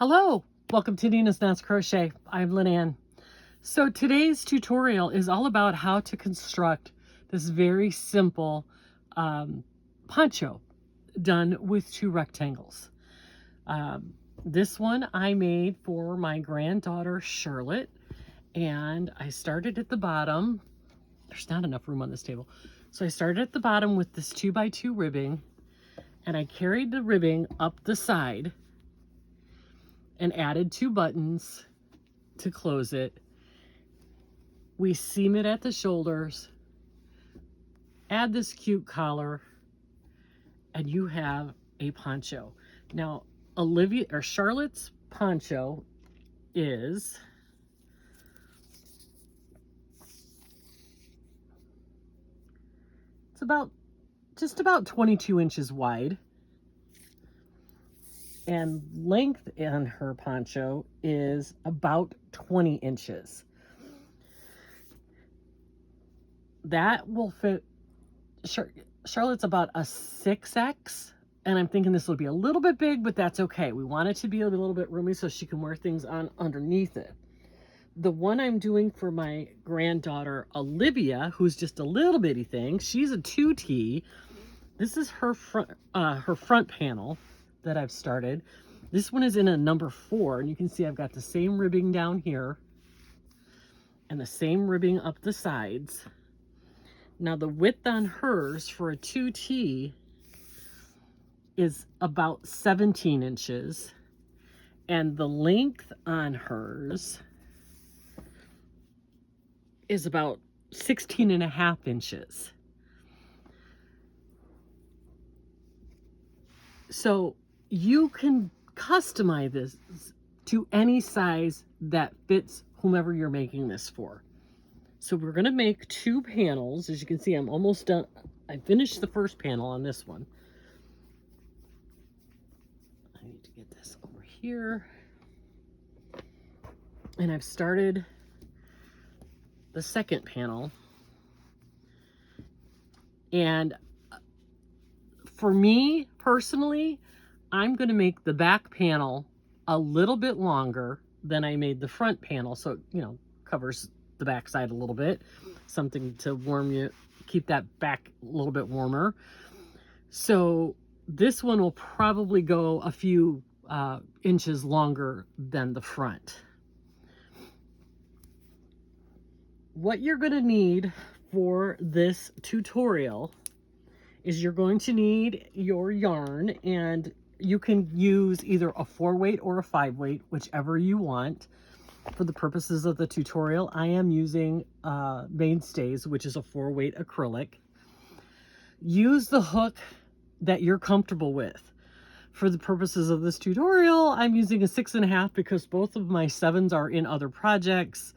Hello, welcome to Nina's Knots Crochet. I'm Lynanne. So today's tutorial is all about how to construct this very simple poncho done with 2 rectangles. This one I made for my granddaughter Charlotte, and I started at the bottom. There's not enough room on this table. So I started at the bottom with this 2x2 ribbing, and I carried the ribbing up the side and added 2 buttons to close it. We seam it at the shoulders, add this cute collar, and you have a poncho. Now, Charlotte's poncho is just about 22 inches wide. And length in her poncho is about 20 inches. That will fit. Charlotte's about a 6X, and I'm thinking this will be a little bit big, but that's okay. We want it to be a little bit roomy so she can wear things on underneath it. The one I'm doing for my granddaughter Olivia, who's just a little bitty thing, she's a 2T. This is her front panel that I've started. This one is in a number 4, and you can see I've got the same ribbing down here and the same ribbing up the sides. Now the width on hers for a 2T is about 17 inches, and the length on hers is about 16.5 inches. So you can customize this to any size that fits whomever you're making this for. So we're going to make 2 panels. As you can see, I'm almost done. I finished the first panel on this one. I need to get this over here. And I've started the second panel. And for me personally, I'm going to make the back panel a little bit longer than I made the front panel, so it, covers the back side a little bit, something to warm you, keep that back a little bit warmer. So this one will probably go a few inches longer than the front. What you're going to need for this tutorial is you're going to need your yarn, and you can use either a 4-weight or a 5-weight, whichever you want. For the purposes of the tutorial, I am using Mainstays, which is a 4-weight acrylic. Use the hook that you're comfortable with. For the purposes of this tutorial, I'm using a 6.5 because both of my 7s are in other projects.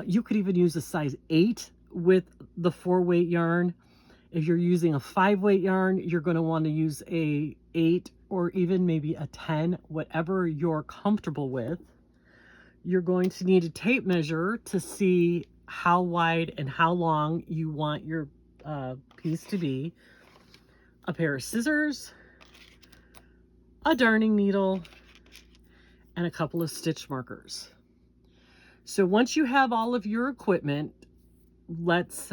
You could even use a size 8 with the 4-weight yarn. If you're using a 5-weight yarn, you're going to want to use a 8 or even maybe a 10, whatever you're comfortable with. You're going to need a tape measure to see how wide and how long you want your piece to be, a pair of scissors, a darning needle, and a couple of stitch markers. So once you have all of your equipment, let's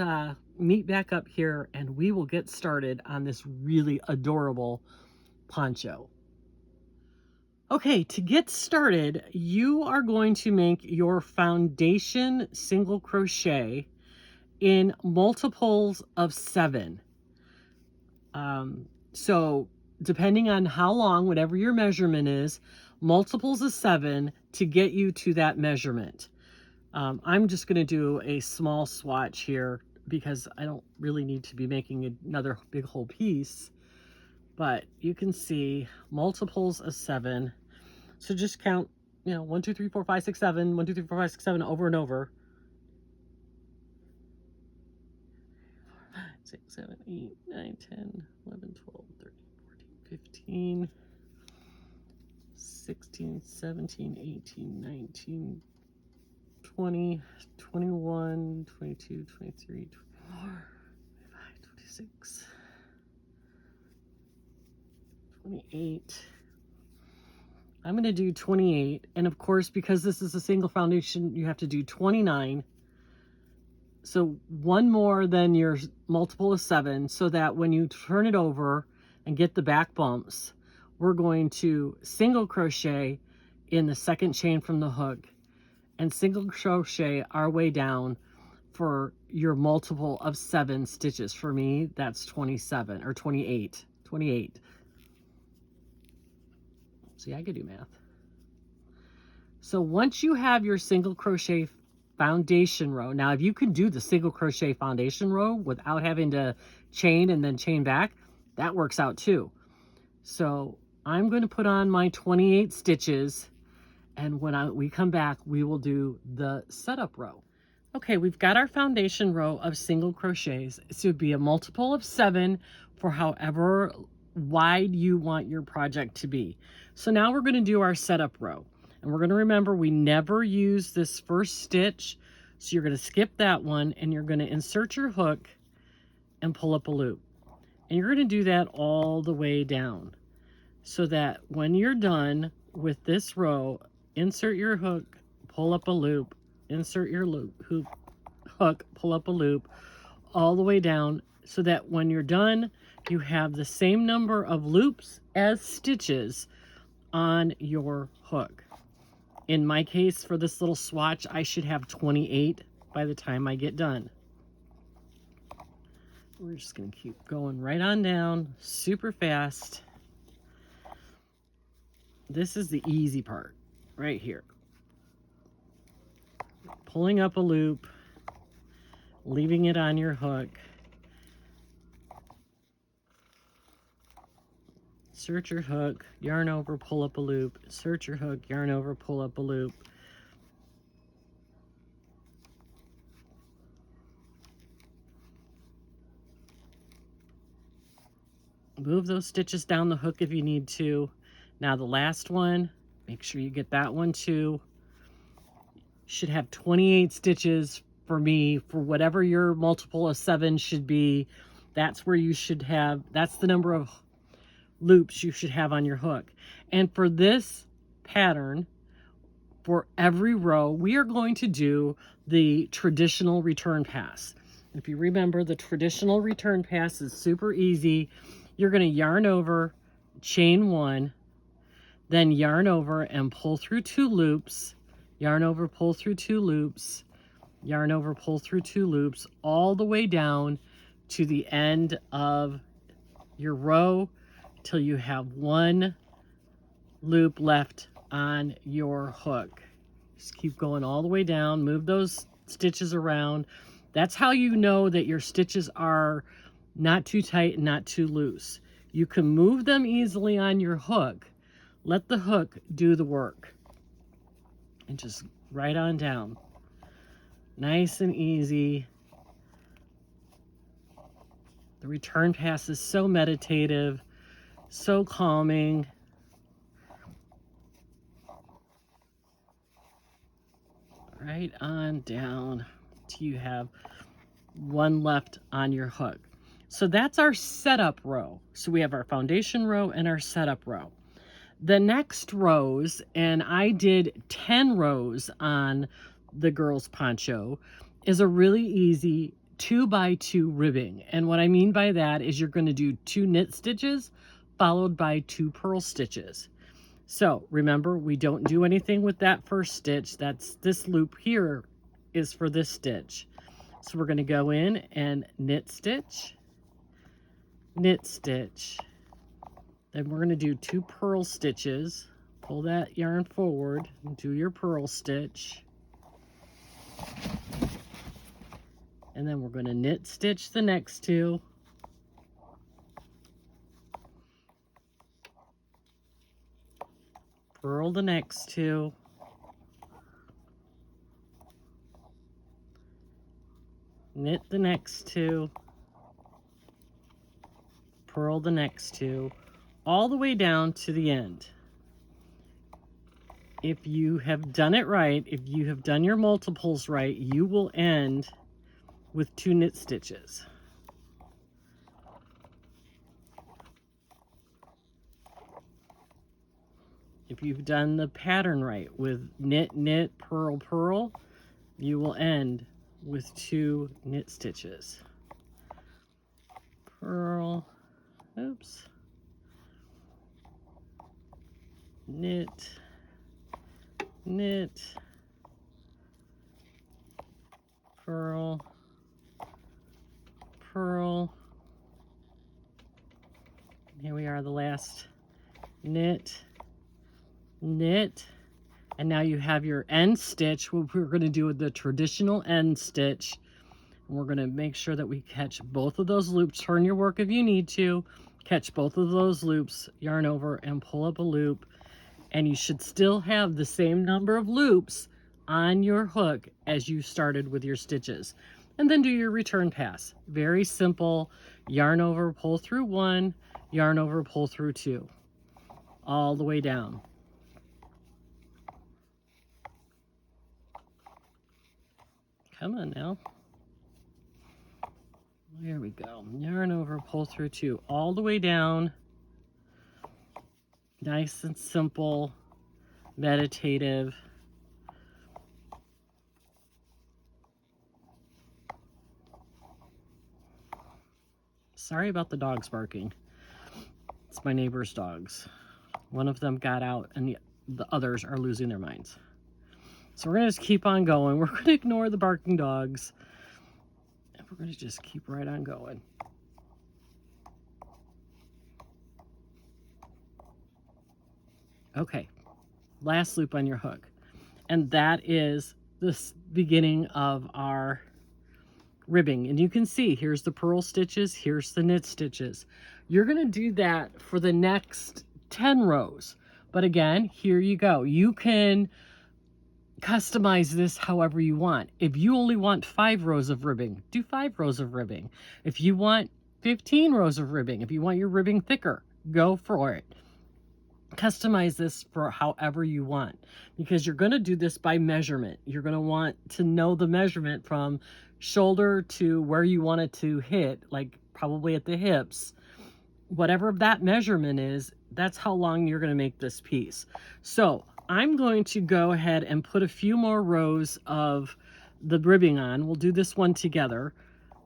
meet back up here and we will get started on this really adorable poncho. Okay, to get started, you are going to make your foundation single crochet in multiples of 7. So depending on how long, whatever your measurement is, multiples of 7 to get you to that measurement. I'm just going to do a small swatch here because I don't really need to be making another big whole piece. But you can see multiples of 7. So just count, 1, 2, 3, 4, 5, 6, 7, 1, 2, 3, 4, 5, 6, 7 over and over. 6, 7, 8, 9, 10, 11, 12, 13, 14, 15, 16, 17, 18, 19, 20, 21, 22, 23, 24, 25, 26, 28. I'm going to do 28. And of course, because this is a single foundation, you have to do 29. So one more than your multiple of 7, so that when you turn it over and get the back bumps, we're going to single crochet in the second chain from the hook and single crochet our way down for your multiple of 7 stitches. For me, that's 27 or 28. 28. See, I could do math. So once you have your single crochet foundation row, now if you can do the single crochet foundation row without having to chain and then chain back, that works out too. So I'm going to put on my 28 stitches, and when we come back, we will do the setup row. Okay, we've got our foundation row of single crochets. So it'd be a multiple of 7 for however wide you want your project to be. So now we're going to do our setup row. And we're going to remember we never use this first stitch. So you're going to skip that one, and you're going to insert your hook and pull up a loop. And you're going to do that all the way down, so that when you're done with this row, insert your hook, pull up a loop, insert your hook, pull up a loop, all the way down, so that when you're done, you have the same number of loops as stitches on your hook. In my case, for this little swatch, I should have 28 by the time I get done. We're just going to keep going right on down, super fast. This is the easy part, right here. Pulling up a loop, leaving it on your hook. Insert your hook, yarn over, pull up a loop. Insert your hook, yarn over, pull up a loop. Move those stitches down the hook if you need to. Now the last one, make sure you get that one too. Should have 28 stitches for me, for whatever your multiple of 7 should be. That's where you should have, that's the number of loops you should have on your hook. And for this pattern, for every row, we are going to do the traditional return pass. If you remember, the traditional return pass is super easy. You're going to yarn over, chain 1, then yarn over and pull through 2 loops, yarn over, pull through 2 loops, yarn over, pull through 2 loops, all the way down to the end of your row till you have 1 loop left on your hook. Just keep going all the way down, move those stitches around. That's how you know that your stitches are not too tight and not too loose. You can move them easily on your hook. Let the hook do the work. And just right on down. Nice and easy. The return pass is so meditative, so calming. Right on down till you have 1 left on your hook. So that's our setup row. So we have our foundation row and our setup row. The next rows, and I did 10 rows on the girls' poncho, is a really easy 2x2 ribbing. And what I mean by that is you're going to do 2 knit stitches followed by 2 purl stitches. So remember, we don't do anything with that first stitch. That's this loop here is for this stitch. So we're going to go in and knit stitch, knit stitch. Then we're going to do 2 purl stitches. Pull that yarn forward and do your purl stitch. And then we're going to knit stitch the next 2. Purl the next 2. Knit the next 2. Purl the next 2. All the way down to the end. If you have done it right, if you have done your multiples right, you will end with 2 knit stitches. If you've done the pattern right with knit, knit, purl, purl, you will end with 2 knit stitches. Purl, oops, knit, knit, purl, purl. Here we are, the last knit, knit, and now you have your end stitch. What we're going to do with the traditional end stitch, and we're going to make sure that we catch both of those loops. Turn your work if you need to, catch both of those loops, yarn over and pull up a loop, and you should still have the same number of loops on your hook as you started with your stitches. And then do your return pass. Very simple. Yarn over, pull through 1, yarn over, pull through 2, all the way down. Come on now. There we go. Yarn over, pull through 2, all the way down. Nice and simple, meditative. Sorry about the dogs barking. It's my neighbor's dogs. One of them got out and the others are losing their minds. So we're going to just keep on going. We're going to ignore the barking dogs. And we're going to just keep right on going. Okay, last loop on your hook. And that is the beginning of our ribbing. And you can see, here's the purl stitches, here's the knit stitches. You're going to do that for the next 10 rows. But again, here you go. You can customize this however you want. If you only want 5 rows of ribbing, do 5 rows of ribbing. If you want 15 rows of ribbing, if you want your ribbing thicker, go for it. Customize this for however you want, because you're going to do this by measurement. You're going to want to know the measurement from shoulder to where you want it to hit, like probably at the hips. Whatever that measurement is, that's how long you're going to make this piece. So I'm going to go ahead and put a few more rows of the ribbing on. We'll do this one together.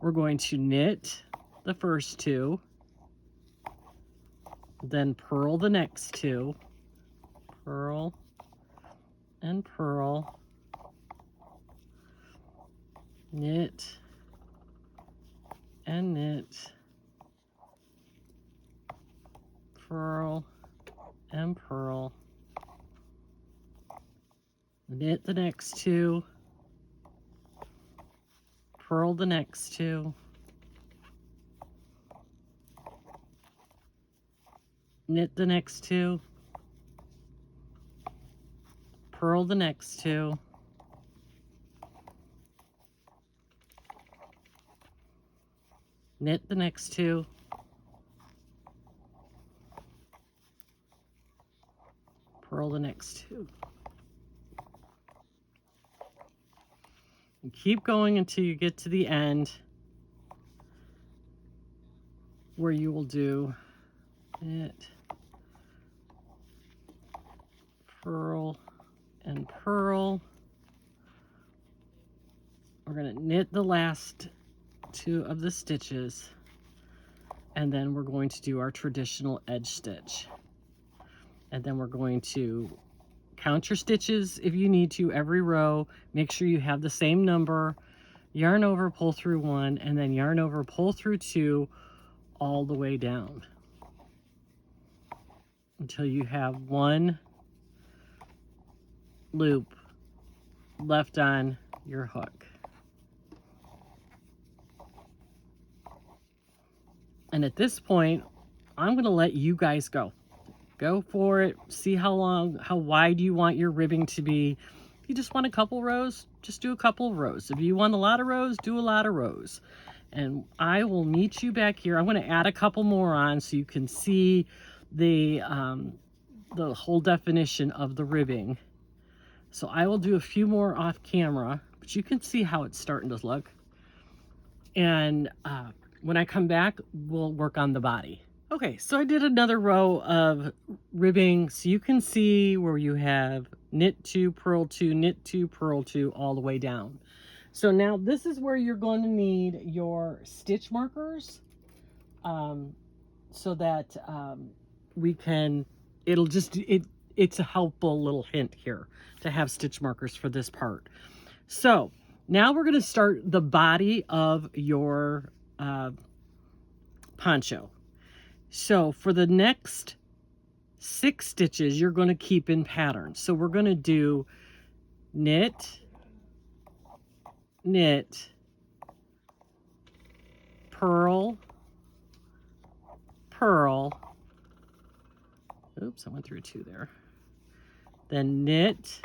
We're going to knit the first 2, then purl the next 2, purl and purl, knit and knit, purl and purl, knit the next 2, purl the next 2, knit the next 2, purl the next 2, knit the next 2, purl the next 2. And keep going until you get to the end where you will do knit, purl and purl. We're going to knit the last 2 of the stitches, and then we're going to do our traditional edge stitch. And then we're going to count your stitches if you need to every row. Make sure you have the same number. Yarn over, pull through 1, and then yarn over, pull through 2 all the way down until you have 1 loop left on your hook. And at this point, I'm going to let you guys go. Go for it. See how wide you want your ribbing to be. If you just want a couple rows, just do a couple of rows. If you want a lot of rows, do a lot of rows. And I will meet you back here. I'm going to add a couple more on so you can see the whole definition of the ribbing. So I will do a few more off camera, but you can see how it's starting to look. And when I come back, we'll work on the body. Okay, so I did another row of ribbing, so you can see where you have knit 2, purl 2, knit 2, purl 2 all the way down. So now this is where you're going to need your stitch markers, so that we can, it's a helpful little hint here to have stitch markers for this part. So now we're going to start the body of your poncho. So for the next 6 stitches, you're going to keep in pattern. So we're going to do knit, knit, purl, purl. Oops, I went through 2 there. Then knit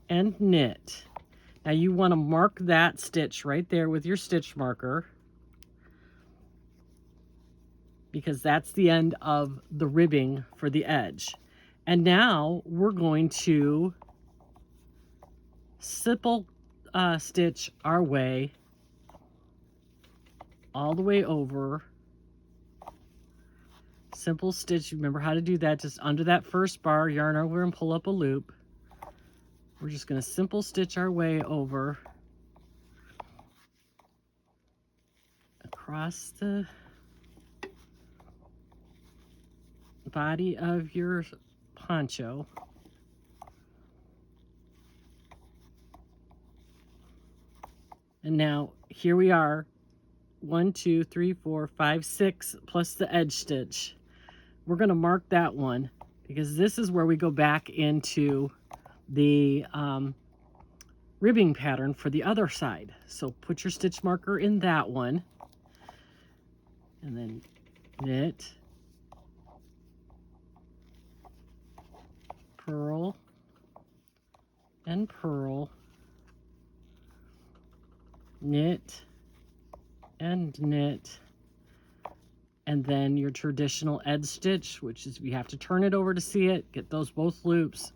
and knit. Now you want to mark that stitch right there with your stitch marker, because that's the end of the ribbing for the edge. And now we're going to simple stitch our way all the way over. Simple stitch, remember how to do that, just under that first bar, yarn over and pull up a loop. We're just going to simple stitch our way over across the body of your poncho. And now here we are, 1, 2, 3, 4, 5, 6 plus the edge stitch. We're going to mark that one because this is where we go back into the ribbing pattern for the other side. So put your stitch marker in that one, and then knit, purl, and purl, knit, and knit, and then your traditional edge stitch, which is you have to turn it over to see it, get those both loops.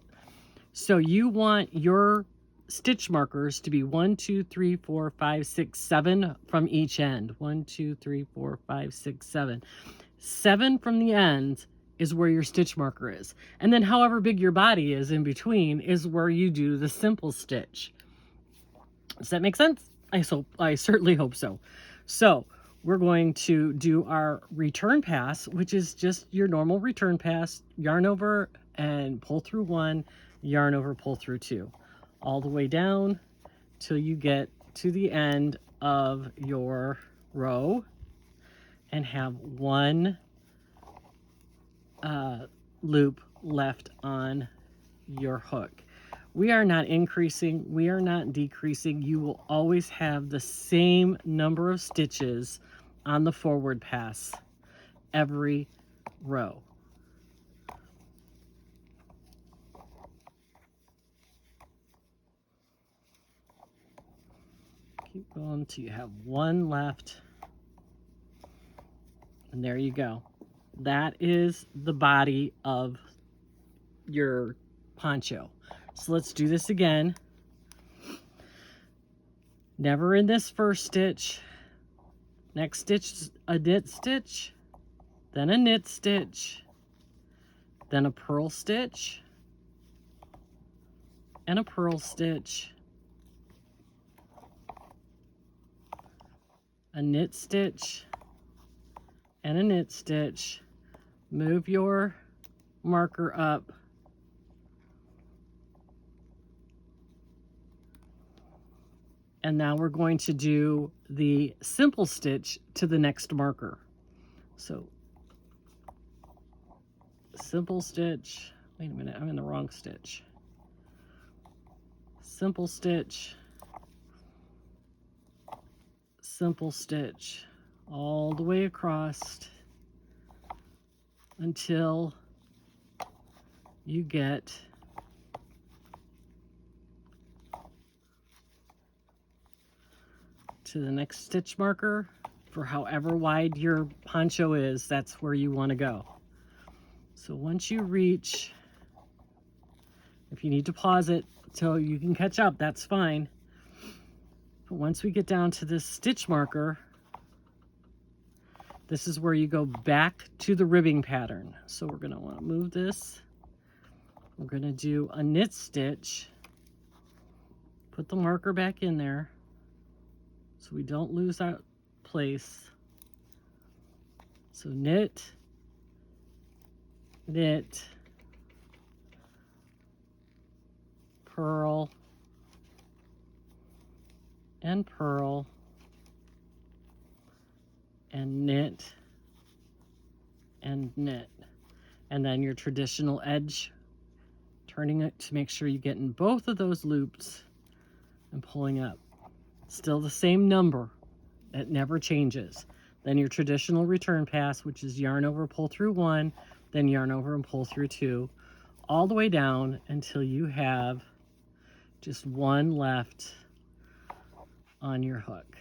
So you want your stitch markers to be 1, 2, 3, 4, 5, 6, 7 from each end. 1, 2, 3, 4, 5, 6, 7. 7 from the end is where your stitch marker is. And then however big your body is in between is where you do the simple stitch. Does that make sense? I certainly hope so. So we're going to do our return pass, which is just your normal return pass, yarn over and pull through 1, yarn over, pull through 2, all the way down till you get to the end of your row and have 1 loop left on your hook. We are not increasing, we are not decreasing. You will always have the same number of stitches on the forward pass every row. Keep going until you have 1 left. And there you go. That is the body of your poncho. So let's do this again. Never in this first stitch. Next stitch, a knit stitch, then a knit stitch, then a purl stitch, and a purl stitch, a knit stitch, and a knit stitch. Move your marker up. And now we're going to do the simple stitch to the next marker. So simple stitch, wait a minute, I'm in the wrong stitch. Simple stitch, simple stitch, all the way across until you get to the next stitch marker. For however wide your poncho is, that's where you want to go. So once you reach, if you need to pause it till you can catch up, that's fine. But once we get down to this stitch marker, This is where you go back to the ribbing pattern. So we're gonna wanna move this. We're gonna do a knit stitch. Put the marker back in there so we don't lose our place. So knit, knit, purl, and purl, and knit, and knit. And then your traditional edge, turning it to make sure you get in both of those loops and pulling up. Still the same number, it never changes. Then your traditional return pass, which is yarn over, pull through 1, then yarn over and pull through 2, all the way down until you have just 1 left on your hook.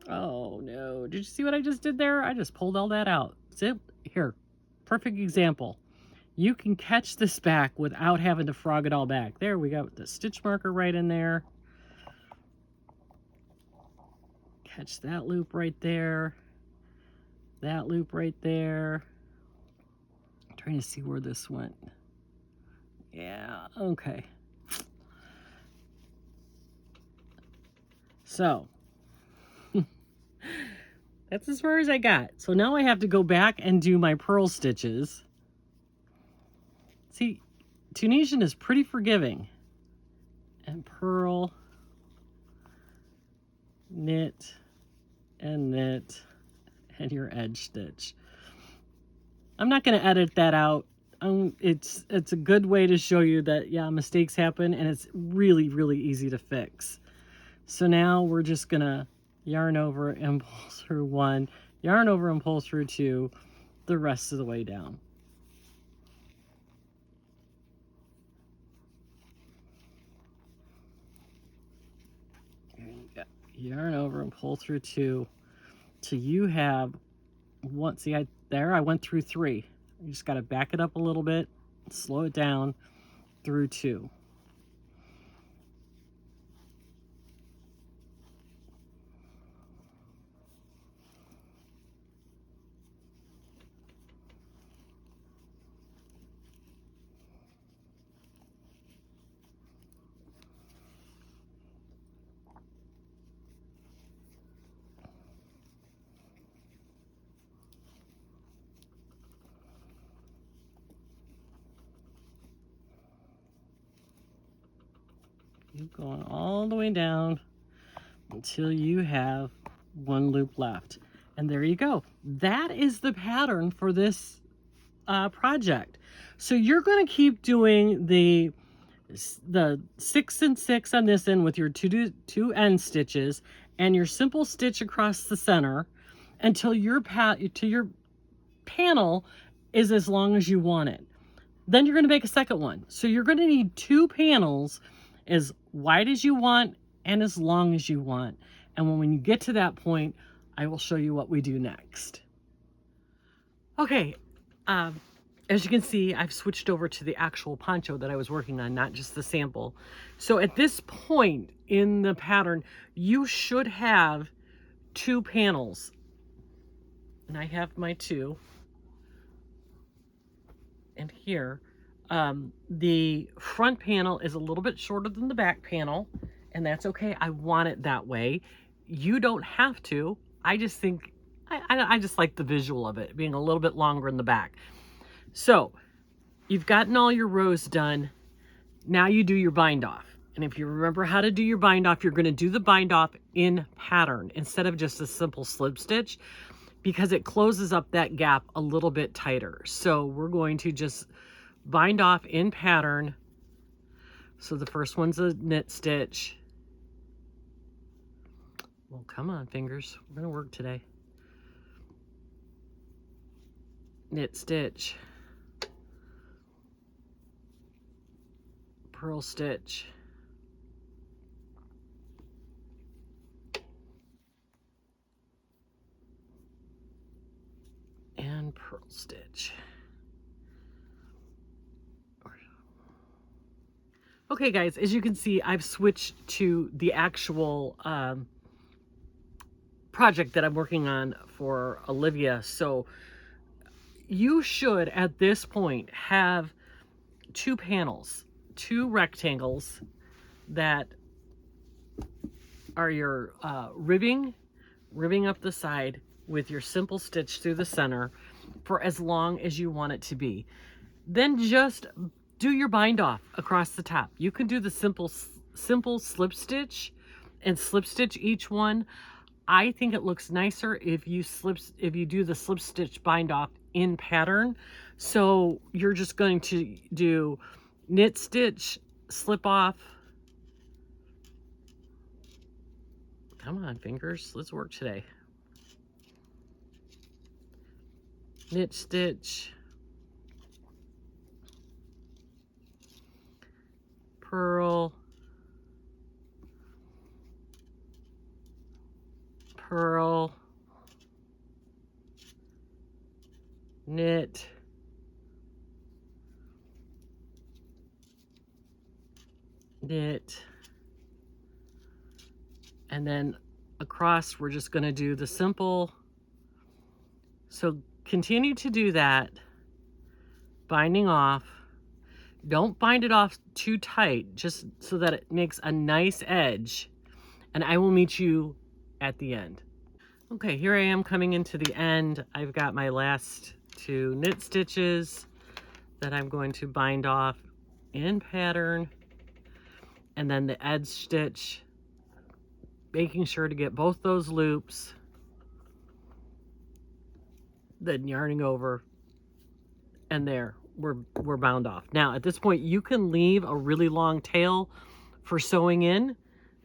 Oh no, did you see what I just did there? I just pulled all that out. See? Here, perfect example. You can catch this back without having to frog it all back. There, we got the stitch marker right in there. Catch that loop right there. That loop right there. I'm trying to see where this went. Yeah, okay. So, that's as far as I got. So now I have to go back and do my purl stitches. See, Tunisian is pretty forgiving. And purl, knit, and knit, and your edge stitch. I'm not going to edit that out. It's a good way to show you that, yeah, mistakes happen, and it's really, really easy to fix. So now we're just going to yarn over and pull through 1, yarn over and pull through 2, the rest of the way down. Yarn over and pull through 2 till you have one. See, I went through 3. You just got to back it up a little bit, slow it down through 2. Keep going all the way down until you have 1 loop left. And there you go. That is the pattern for this project. So you're going to keep doing the 6 and 6 on this end with your two end stitches and your simple stitch across the center until your panel is as long as you want it. Then you're going to make a second one. So you're going to need 2 panels as wide as you want and as long as you want. And when you get to that point, I will show you what we do next. Okay, as you can see, I've switched over to the actual poncho that I was working on, not just the sample. So at this point in the pattern, you should have 2 panels. And I have my 2. And here, the front panel is a little bit shorter than the back panel, and that's okay. I want it that way. You don't have to. I just think, I just like the visual of it being a little bit longer in the back. So you've gotten all your rows done. Now you do your bind off. And if you remember how to do your bind off, you're going to do the bind off in pattern instead of just a simple slip stitch, because it closes up that gap a little bit tighter. So we're going to just bind off in pattern. So the first one's a knit stitch. Well, come on, fingers. We're going to work today. Knit stitch. Purl stitch. And purl stitch. Okay, Okay guys, as you can see, I've switched to the actual project that I'm working on for Olivia. So you should at this point have two panels, two rectangles that are your ribbing up the side with your simple stitch through the center for as long as you want it to be. Then just do your bind off across the top. You can do the simple slip stitch and slip stitch each one. I think it looks nicer if you do the slip stitch bind off in pattern. So you're just going to do knit stitch, slip off. Come on, fingers, let's work today. Knit stitch, purl, purl, knit, knit, and then across we're just going to do the simple. So continue to do that, binding off. Don't bind it off too tight, just so that it makes a nice edge, and I will meet you at the end. Okay, here I am coming into the end. I've got my last two knit stitches that I'm going to bind off in pattern, and then the edge stitch, making sure to get both those loops, then yarning over, and there, we're bound off. Now at this point you can leave a really long tail for sewing in,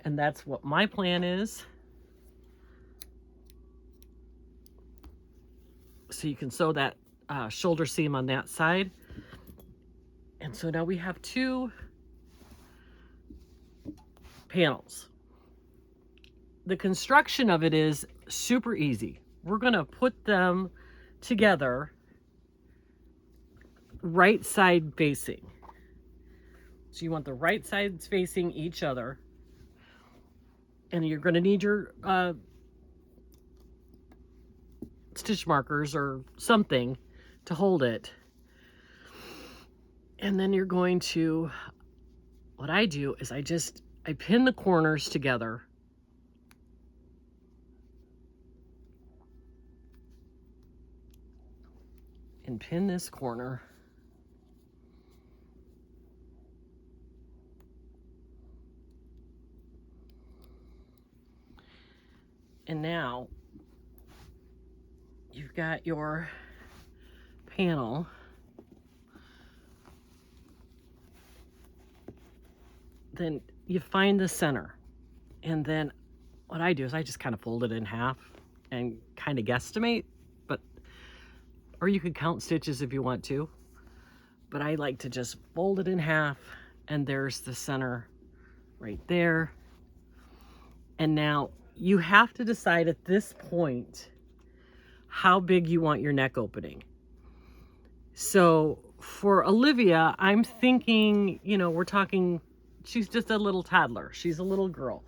and that's what my plan is. So you can sew that shoulder seam on that side. And so now we have two panels. The construction of it is super easy. We're going to put them together right side facing. So you want the right sides facing each other, and you're going to need your stitch markers or something to hold it. And then you're going to, what I do is I pin the corners together. And pin this corner. And now you've got your panel. Then you find the center. And then what I do is I just kind of fold it in half and kind of guesstimate, or you could count stitches if you want to, but I like to just fold it in half, and there's the center right there. And now you have to decide at this point how big you want your neck opening. So for Olivia, I'm thinking, you know, we're talking, she's just a little toddler. She's a little girl.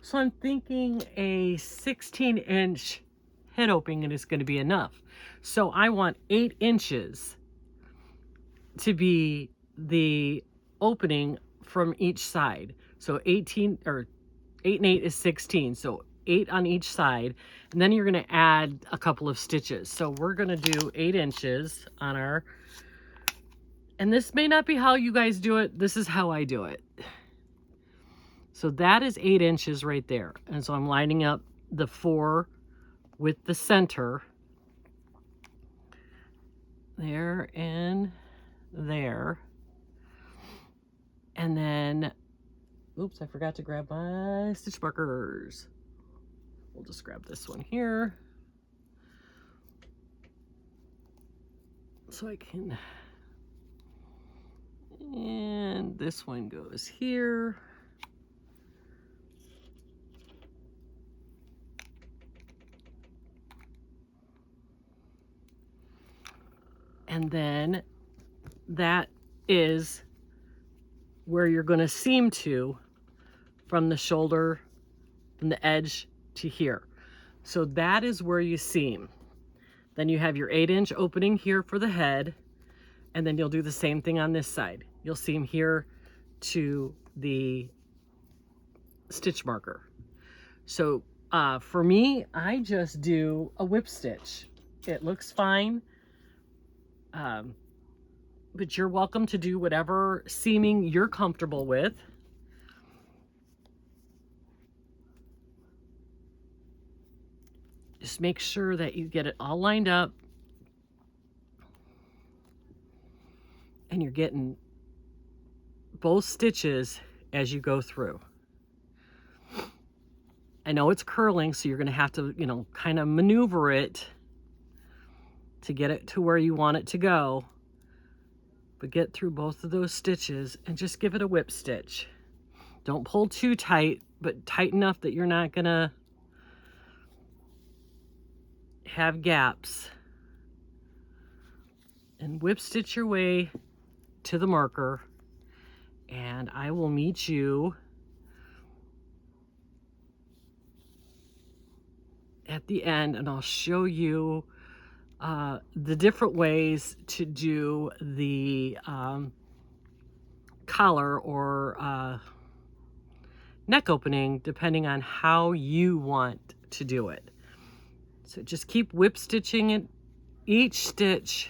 So I'm thinking a 16-inch head opening is going to be enough. So I want 8 inches to be the opening from each side. So 18, or 8 and 8 is 16. So 8 on each side. And then you're going to add a couple of stitches. So we're going to do 8 inches on our, and this may not be how you guys do it. This is how I do it. So that is 8 inches right there. And so I'm lining up the 4 with the center there and there. And then, oops, I forgot to grab my stitch markers. We'll just grab this one here so I can, and this one goes here. And then that is where you're going to seam to from the shoulder, from the edge to here. So that is where you seam. Then you have your 8-inch opening here for the head, and then you'll do the same thing on this side. You'll seam here to the stitch marker. So for me, I just do a whip stitch. It looks fine, but you're welcome to do whatever seaming you're comfortable with. Just make sure that you get it all lined up and you're getting both stitches as you go through. I know it's curling, so you're going to have to, you know, kind of maneuver it to get it to where you want it to go. But get through both of those stitches and just give it a whip stitch. Don't pull too tight, but tight enough that you're not going to have gaps. And whip stitch your way to the marker, and I will meet you at the end, and I'll show you the different ways to do the collar or neck opening depending on how you want to do it. So just keep whip stitching it each stitch.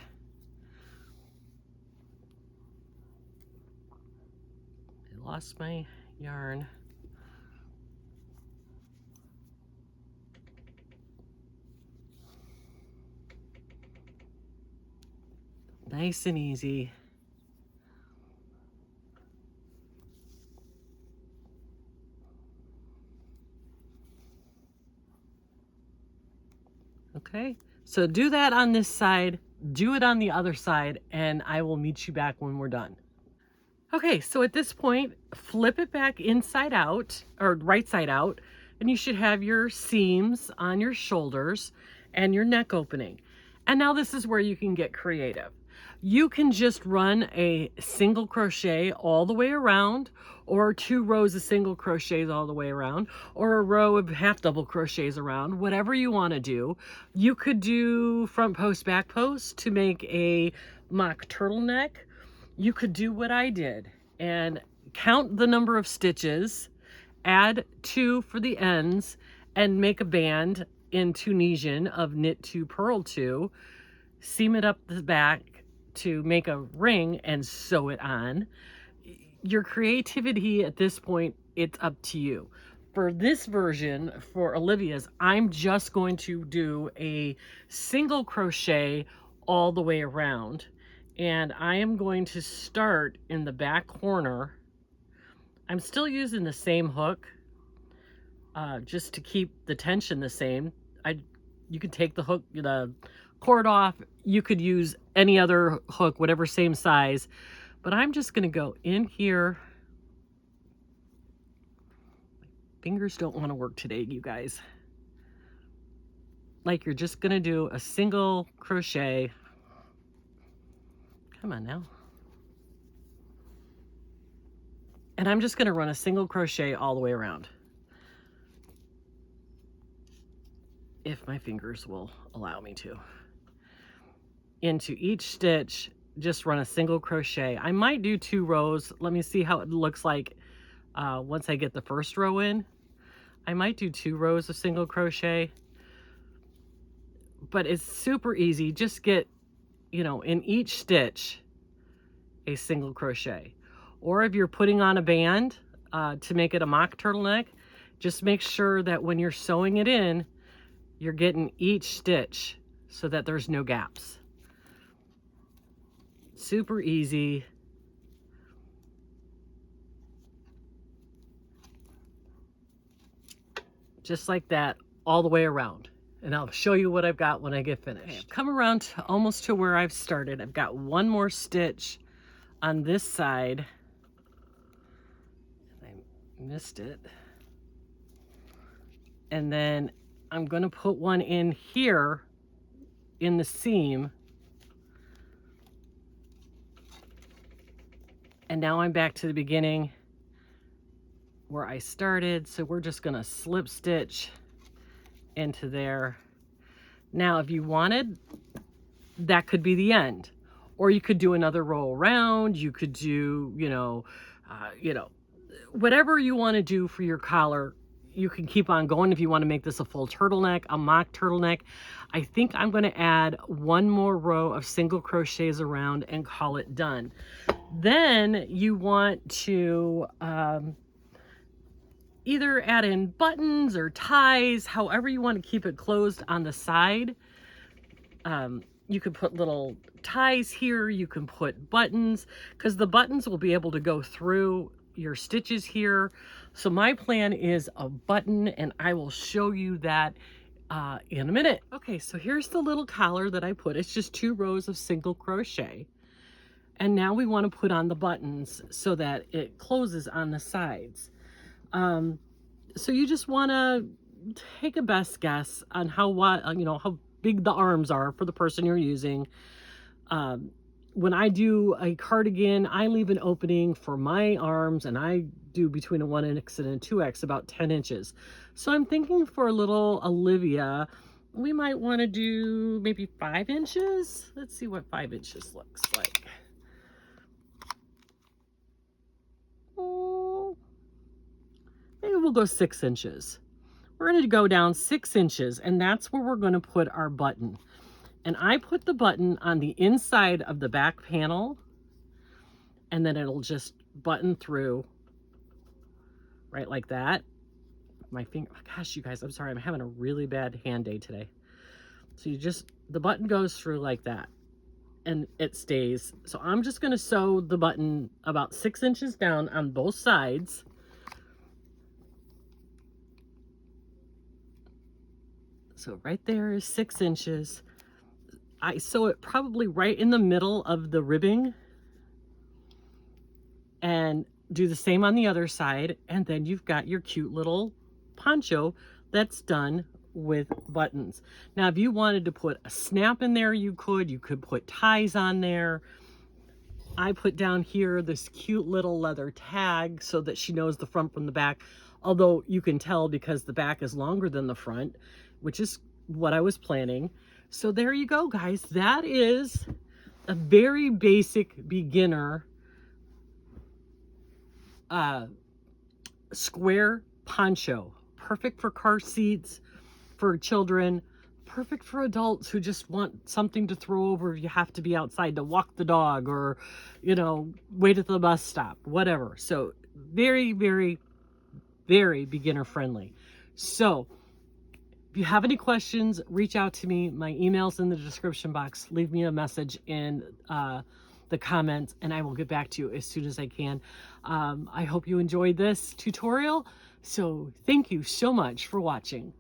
I lost my yarn. Nice and easy. Okay, so do that on this side, do it on the other side, and I will meet you back when we're done. Okay, so at this point, flip it back inside out, or right side out, and you should have your seams on your shoulders and your neck opening. And now this is where you can get creative. You can just run a single crochet all the way around, or 2 rows of single crochets all the way around, or a row of half double crochets around, whatever you want to do. You could do front post, back post to make a mock turtleneck. You could do what I did and count the number of stitches, add 2 for the ends, and make a band in Tunisian of knit 2, purl 2, seam it up the back to make a ring and sew it on. Your creativity at this point, it's up to you. For this version, for Olivia's, I'm just going to do a single crochet all the way around. And I am going to start in the back corner. I'm still using the same hook just to keep the tension the same. You can take the hook, the cord off. You could use any other hook, whatever same size. But I'm just going to go in here. My fingers don't want to work today, you guys. Like you're just going to do a single crochet. Come on now. And I'm just going to run a single crochet all the way around. If my fingers will allow me to. Into each stitch, just run a single crochet. I might do 2 rows. Let me see how it looks like once I get the first row in. I might do 2 rows of single crochet. But it's super easy. Just get, you know, in each stitch, a single crochet. Or if you're putting on a band to make it a mock turtleneck, just make sure that when you're sewing it in, you're getting each stitch so that there's no gaps. Super easy. Just like that, all the way around. And I'll show you what I've got when I get finished. Okay, I've come around to almost to where I've started. I've got 1 more stitch on this side. I missed it. And then I'm going to put 1 in here in the seam. And now I'm back to the beginning where I started. So we're just gonna slip stitch into there. Now, if you wanted, that could be the end. Or you could do another row around. You could do, whatever you want to do for your collar. You can keep on going if you want to make this a full turtleneck, a mock turtleneck. I think I'm going to add one more row of single crochets around and call it done. Then you want to either add in buttons or ties, however you want to keep it closed on the side. You could put little ties here, you can put buttons, because the buttons will be able to go through your stitches here. So my plan is a button, and I will show you that in a minute. Okay, so here's the little collar that I put. It's just 2 rows of single crochet. And now we want to put on the buttons so that it closes on the sides. So you just want to take a best guess on how big the arms are for the person you're using. When I do a cardigan, I leave an opening for my arms, and I do between a 1X and a 2X, about 10 inches. So I'm thinking for a little Olivia, we might want to do maybe 5 inches. Let's see what 5 inches looks like. Maybe we'll go 6 inches. We're going to go down 6 inches, and that's where we're going to put our button. And I put the button on the inside of the back panel, and then it'll just button through right like that. My finger, gosh, you guys, I'm sorry, I'm having a really bad hand day today. So the button goes through like that, and it stays. So I'm just going to sew the button about 6 inches down on both sides. So right there is 6 inches. I sew it probably right in the middle of the ribbing, and do the same on the other side. And then you've got your cute little poncho that's done with buttons. Now, if you wanted to put a snap in there, you could put ties on there. I put down here this cute little leather tag so that she knows the front from the back. Although you can tell because the back is longer than the front, which is what I was planning. So there you go, guys. That is a very basic beginner square poncho. Perfect for car seats, for children, perfect for adults who just want something to throw over if you have to be outside to walk the dog, or, wait at the bus stop, whatever. So very, very, very beginner friendly. So if you have any questions, reach out to me. My email's in the description box. Leave me a message in the comments, and I will get back to you as soon as I can. I hope you enjoyed this tutorial. So thank you so much for watching.